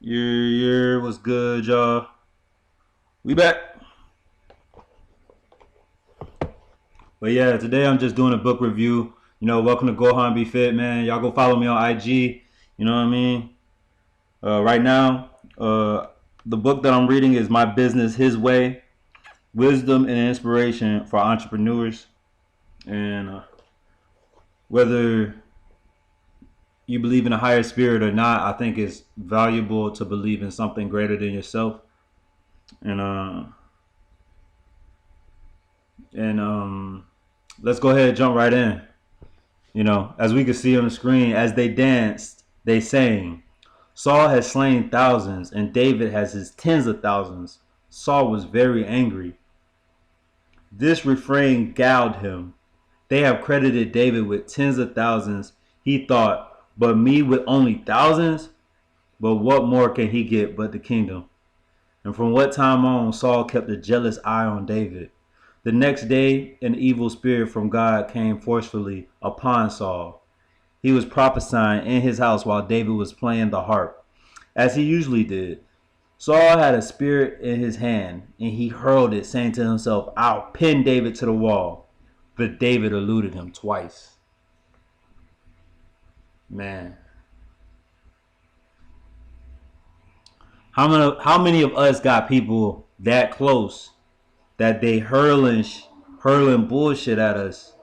What's good, y'all? We back. But yeah, today I'm just doing a book review. Welcome to GOHANBEFIT, man. Y'all go follow me on IG. You know what I mean? Right now, the book that I'm reading is My Business His Way: Wisdom and Inspiration for Entrepreneurs. And whether you believe in a higher spirit or not, I think it's valuable to believe in something greater than yourself. And let's go ahead and jump right in. As we can see on the screen, as they danced, they sang, Saul has slain thousands, and David has his tens of thousands. Saul was very angry. This refrain galled him. They have credited David with tens of thousands. He thought, but me with only thousands? But what more can he get but the kingdom? And from what time on, Saul kept a jealous eye on David. The next day, an evil spirit from God came forcefully upon Saul. He was prophesying in his house while David was playing the harp, as he usually did. Saul had a spear in his hand, and he hurled it, saying to himself, I'll pin David to the wall. But David eluded him twice. Man. How many of us got people that close that they hurling bullshit at us,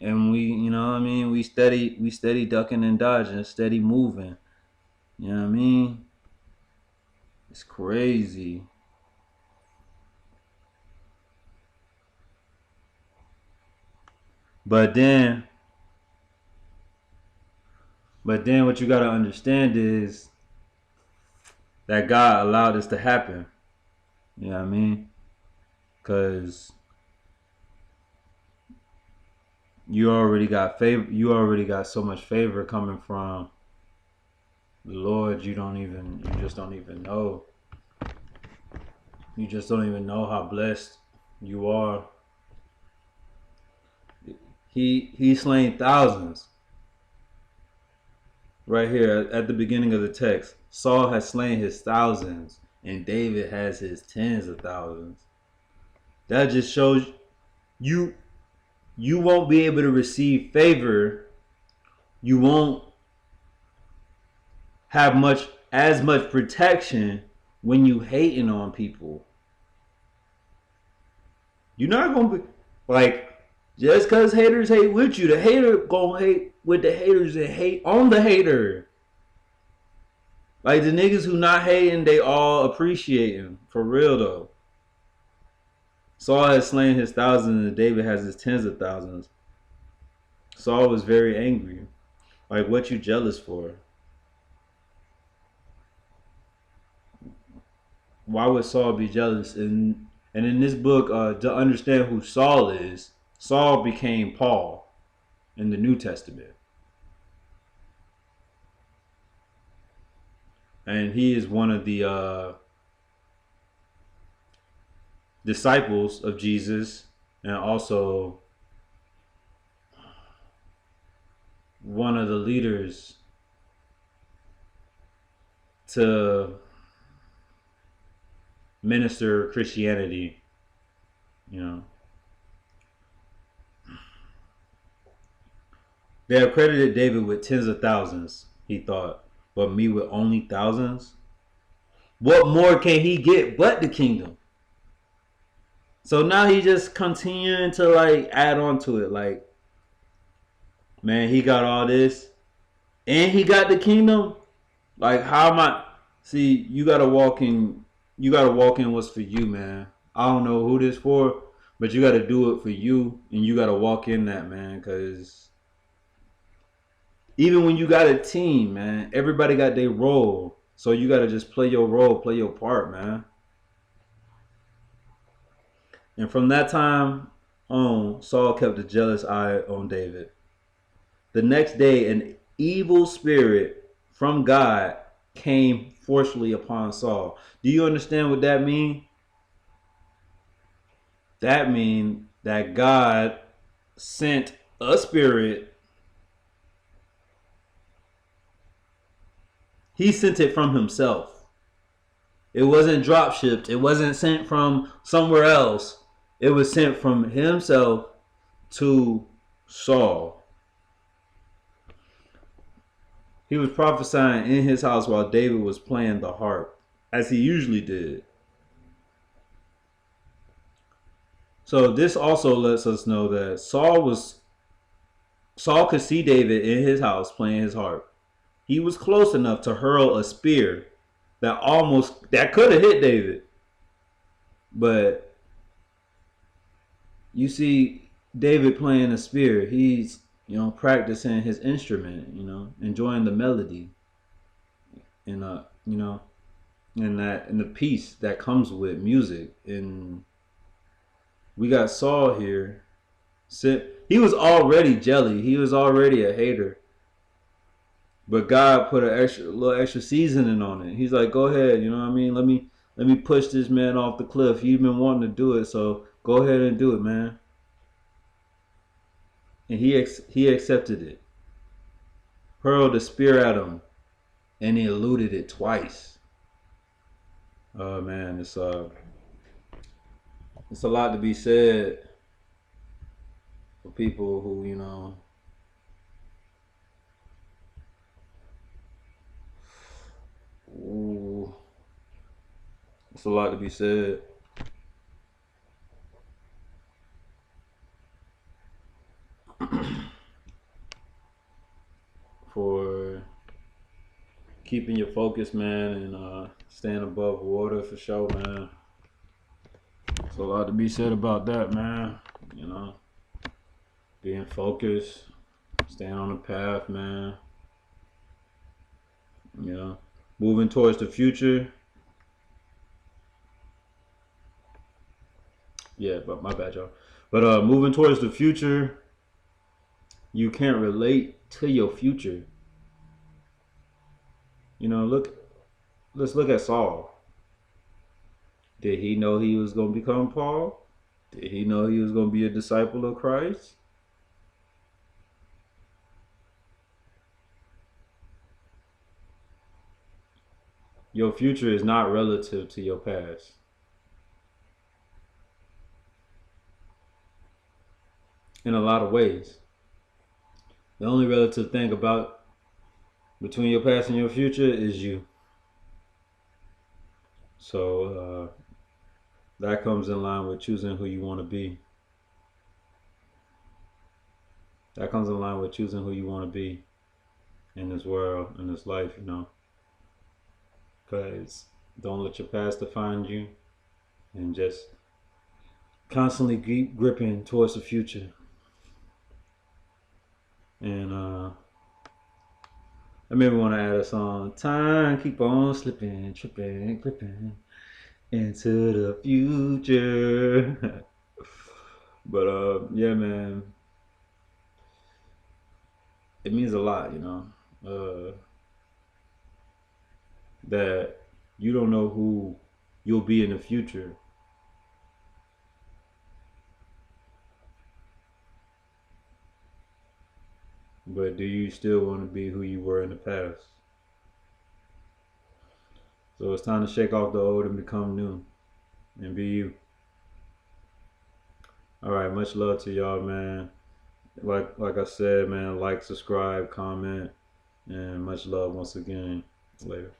and we steady ducking and dodging, steady moving. You know what I mean? It's crazy. But then what you gotta understand is that God allowed this to happen. You know what I mean? Because you already got favor. You already got so much favor coming from the Lord. You just don't even know. You just don't even know how blessed you are. He slain thousands. Right here at the beginning of the text, Saul has slain his thousands, and David has his tens of thousands. That just shows you won't be able to receive favor. You won't have as much protection when you hating on people. You're not gonna be like, just cause haters hate with you, the hater gonna hate with the haters and hate on the hater. Like the niggas who not hating, they all appreciating. For real though. Saul has slain his thousands and David has his tens of thousands. Saul was very angry. Like, what you jealous for? Why would Saul be jealous? And in this book, to understand who Saul is, Saul became Paul in the New Testament. And he is one of the disciples of Jesus, and also one of the leaders to minister Christianity. They have credited David with tens of thousands, he thought, but me with only thousands? What more can he get but the kingdom? So now he just continuing to like add on to it. Like, man, he got all this and he got the kingdom. Like, how am I? See, you gotta walk in what's for you, man. I don't know who this for, but you gotta do it for you, and you gotta walk in that, man. Cause even when you got a team, man, everybody got their role. So you gotta just play your role, play your part, man. And from that time on, Saul kept a jealous eye on David. The next day, an evil spirit from God came forcefully upon Saul. Do you understand what that means? That means that God sent a spirit He sent it from himself. It wasn't drop shipped. It wasn't sent from somewhere else. It was sent from himself to Saul. He was prophesying in his house while David was playing the harp, as he usually did. So this also lets us know that Saul could see David in his house playing his harp. He was close enough to hurl a spear that could have hit David. But you see David playing a spear. He's, practicing his instrument, enjoying the melody and and the peace that comes with music. And we got Saul here. He was already jelly. He was already a hater. But God put a little extra seasoning on it. He's like, go ahead, you know what I mean? Let me push this man off the cliff. You've been wanting to do it, so go ahead and do it, man. And he accepted it. Hurled a spear at him, and he eluded it twice. Oh man, it's a lot to be said for people who, ooh, it's a lot to be said. For keeping your focus, man, and staying above water for sure, man. There's a lot to be said about that, man. Being focused, staying on the path, man. Moving towards the future. Yeah, but my bad, y'all. But moving towards the future, you can't relate to your future. Let's look at Saul. Did he know he was going to become Paul? Did he know he was going to be a disciple of Christ? Your future is not relative to your past. In a lot of ways. The only relative thing between your past and your future is you. So that comes in line with choosing who you want to be. That comes in line with choosing who you want to be in this world, in this life, Because don't let your past define you, and just constantly keep gripping towards the future. And I maybe want to add a song. Time keep on slipping, tripping, clipping into the future. But yeah, man, it means a lot, that you don't know who you'll be in the future. But do you still want to be who you were in the past? So it's time to shake off the old and become new and be you. All right, much love to y'all, man. Like I said, man, like, subscribe, comment, and much love once again. Later.